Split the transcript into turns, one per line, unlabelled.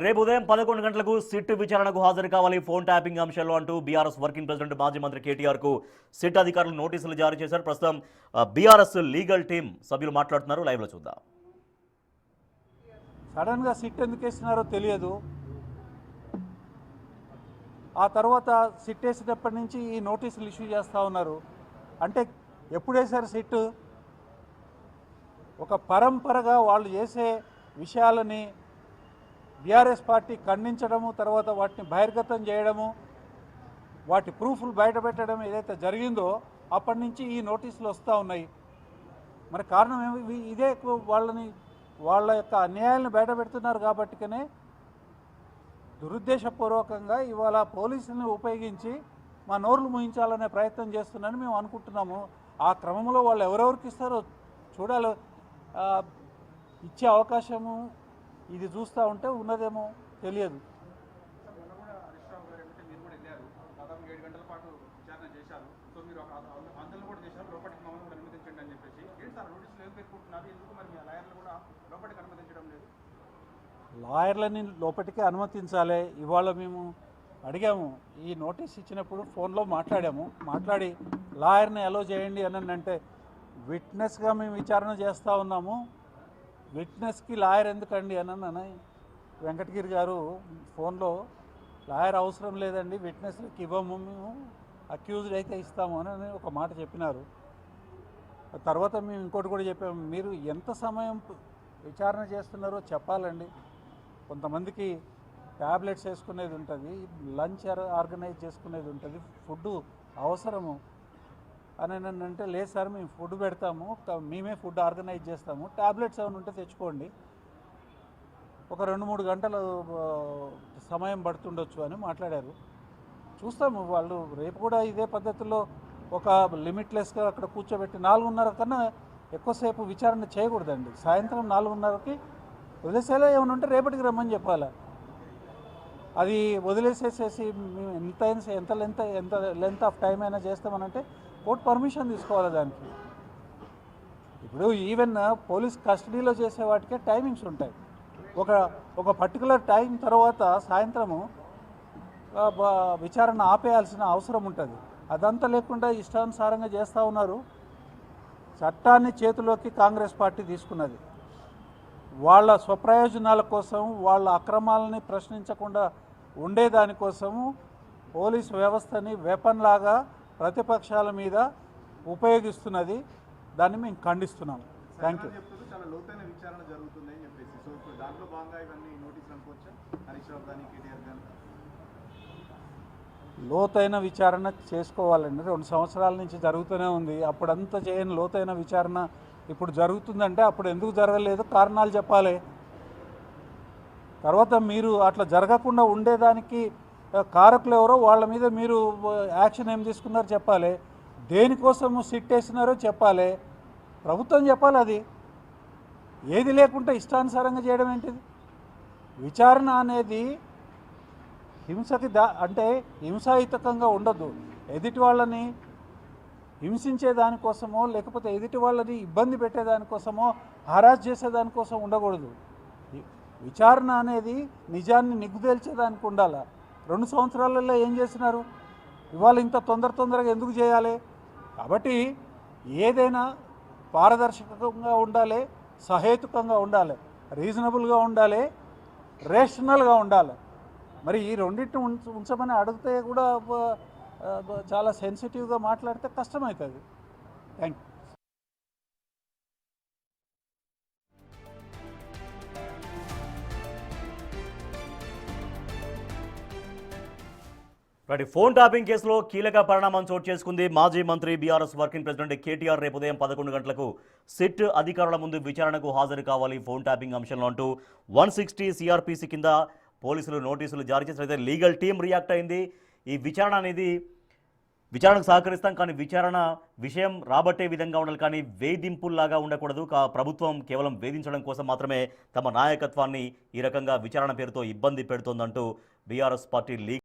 రేపు ఉదయం 11 గంటలకు సిట్ విచారణకు హాజరు కావాలి ఫోన్ ట్యాపింగ్ అంశాలు అంటూ బీఆర్ఎస్ వర్కింగ్ ప్రెసిడెంట్ మాజీ మంత్రి కేటీఆర్ కు సిట్ అధికారులు నోటీసులు జారీ చేశారు. ప్రస్తుతం బీఆర్ఎస్ లీగల్ టీం సభ్యులు మాట్లాడుతున్నారు. లైవ్ లో చూద్దాం.
సడన్ గా సిట్ ఎందుకు వేస్తున్నారో తెలియదు. ఆ తర్వాత సిట్ వేసేటప్పటి నుంచి ఈ నోటీసులు ఇష్యూ చేస్తూ ఉన్నారు. అంటే ఎప్పుడు వేశారు సిట్? ఒక పరంపరగా వాళ్ళు చేసే విషయాలని బీఆర్ఎస్ పార్టీ ఖండించడము, తర్వాత వాటిని బహిర్గతం చేయడము, వాటి ప్రూఫ్లు బయటపెట్టడం ఏదైతే జరిగిందో అప్పటి నుంచి ఈ నోటీసులు వస్తూ ఉన్నాయి. మరి కారణం ఏమి? ఇదే వాళ్ళ యొక్క అన్యాయాలను బయటపెడుతున్నారు కాబట్టికనే దురుద్దేశపూర్వకంగా ఇవాళ పోలీసులను ఉపయోగించి మా నోర్లు ముయించాలనే ప్రయత్నం చేస్తున్నారని మేము అనుకుంటున్నాము. ఆ క్రమంలో వాళ్ళు ఎవరెవరికి ఇస్తారో చూడాలి. ఇచ్చే అవకాశము ఇది చూస్తూ ఉంటే ఉన్నదేమో తెలియదు. లాయర్లని లోపలికి అనుమతించాలి. ఇవాళ మేము అడిగాము, ఈ నోటీస్ ఇచ్చినప్పుడు ఫోన్లో మాట్లాడి లాయర్ని అలో చేయండి అని అంటే, విట్నెస్గా మేము విచారణ చేస్తూ ఉన్నాము, విట్నెస్కి లాయర్ ఎందుకండి అని వెంకటగిరి గారు ఫోన్లో, లాయర్ అవసరం లేదండి, విట్నెస్కి ఇవ్వము, మేము అక్యూజ్డ్ అయితే ఇస్తాము అని ఒక మాట చెప్పినారు. తర్వాత మేము ఇంకోటి కూడా చెప్పాము, మీరు ఎంత సమయం విచారణ చేస్తున్నారో చెప్పాలండి. కొంతమందికి ట్యాబ్లెట్స్ వేసుకునేది ఉంటుంది, లంచ్ ఆర్గనైజ్ చేసుకునేది ఉంటుంది, ఫుడ్ అవసరము అని అంటే, లేదు సార్ మేము ఫుడ్ పెడతాము, మేమే ఫుడ్ ఆర్గనైజ్ చేస్తాము, ట్యాబ్లెట్స్ ఏమైనా ఉంటే తెచ్చుకోండి, ఒక 2-3 గంటలు సమయం పడుతుండొచ్చు అని మాట్లాడారు. చూస్తాము. వాళ్ళు రేపు కూడా ఇదే పద్ధతిలో ఒక లిమిట్లెస్గా అక్కడ కూర్చోబెట్టి 4:30 కన్నా ఎక్కువసేపు విచారణ చేయకూడదండి. సాయంత్రం 4:30కి వదిలేసేలా ఏమైనా ఉంటే రేపటికి రమ్మని చెప్పాలి. అది వదిలేసేసేసి మేము ఎంత లెంత్ ఆఫ్ టైం అయినా చేస్తామనంటే కోర్టు పర్మిషన్ తీసుకోవాలి దానికి. ఇప్పుడు ఈవెన్ పోలీస్ కస్టడీలో చేసే వాటికే టైమింగ్స్ ఉంటాయి. ఒక పర్టికులర్ టైం తర్వాత సాయంత్రము విచారణ ఆపేయాల్సిన అవసరం ఉంటుంది. అదంతా లేకుండా ఇష్టానుసారంగా చేస్తూ ఉన్నారు. చట్టాన్ని చేతిలోకి కాంగ్రెస్ పార్టీ తీసుకున్నది. వాళ్ళ స్వప్రయోజనాల కోసం, వాళ్ళ అక్రమాలని ప్రశ్నించకుండా ఉండేదానికోసము పోలీసు వ్యవస్థని వెపన్ లాగా ప్రతిపక్షాల మీద ఉపయోగిస్తున్నది. దాన్ని మేము ఖండిస్తున్నాం. Thank you.
చాలా లోతైన విచారణ జరుగుతుంది అని చెప్పేసి, సో ఇప్పుడు దాంట్లో భాగంగా ఇవన్నీ నోటీసులు అనుకోవచ్చా? హరీష్ రావు కానీ కేటీఆర్ కానీ
లోతైన విచారణ చేసుకోవాలండి. 2 సంవత్సరాల నుంచి జరుగుతూనే ఉంది. అప్పుడంతా చేయని లోతైన విచారణ ఇప్పుడు జరుగుతుందంటే అప్పుడు ఎందుకు జరగలేదు కారణాలు చెప్పాలి. తర్వాత మీరు అట్లా జరగకుండా ఉండేదానికి కారకులు ఎవరో వాళ్ళ మీద మీరు యాక్షన్ ఏం తీసుకున్నారో చెప్పాలి. దేనికోసము సిట్ వేసినారో చెప్పాలి. ప్రభుత్వం చెప్పాలి. అది ఏది లేకుండా ఇష్టానుసారంగా చేయడం ఏంటిది? విచారణ అనేది హింసకి అంటే హింసాయుతంగా ఉండదు. ఎదుటి వాళ్ళని హింసించే దానికోసమో, లేకపోతే ఎదుటి వాళ్ళని ఇబ్బంది పెట్టేదానికోసమో, హరాస్ చేసేదానికోసం ఉండకూడదు. విచారణ అనేది నిజాన్ని నిగ్గుదేల్చేదానికి ఉండాలి. 2 సంవత్సరాలలో ఏం చేసినారు? ఇవాళ ఇంత తొందరగా ఎందుకు చేయాలి? కాబట్టి ఏదైనా పారదర్శకంగా ఉండాలి, సహేతుకంగా ఉండాలి, రీజనబుల్గా ఉండాలి, రేషనల్గా ఉండాలి. మరి ఈ రెండింటిని ఉంచమని అడిగితే కూడా చాలా సెన్సిటివ్గా మాట్లాడితే కష్టమవుతుంది. Thank you.
ఫోన్ ట్యాపింగ్ కేసులో కీలక పరిణామం చోటు చేసుకుంది. మాజీ మంత్రి బీఆర్ఎస్ వర్కింగ్ ప్రెసిడెంట్ కేటీఆర్ రేపు ఉదయం 11 గంటలకు సిట్ అధికారుల ముందు విచారణకు హాజరు కావాలి ఫోన్ ట్యాపింగ్ అంశంలో అంటూ 160 సిఆర్పిసి కింద పోలీసులు నోటీసులు జారీ చేసినట్లయితే లీగల్ టీం రియాక్ట్ అయింది. ఈ విచారణ అనేది విచారణకు సహకరిస్తాం, కానీ విచారణ విషయం రాబట్టే విధంగా ఉండాలి, కానీ వేధింపుల్లాగా ఉండకూడదు. ప్రభుత్వం కేవలం వేధించడం కోసం మాత్రమే తమ నాయకత్వాన్ని ఈ రకంగా విచారణ పేరుతో ఇబ్బంది పెడుతోందంటూ బీఆర్ఎస్ పార్టీ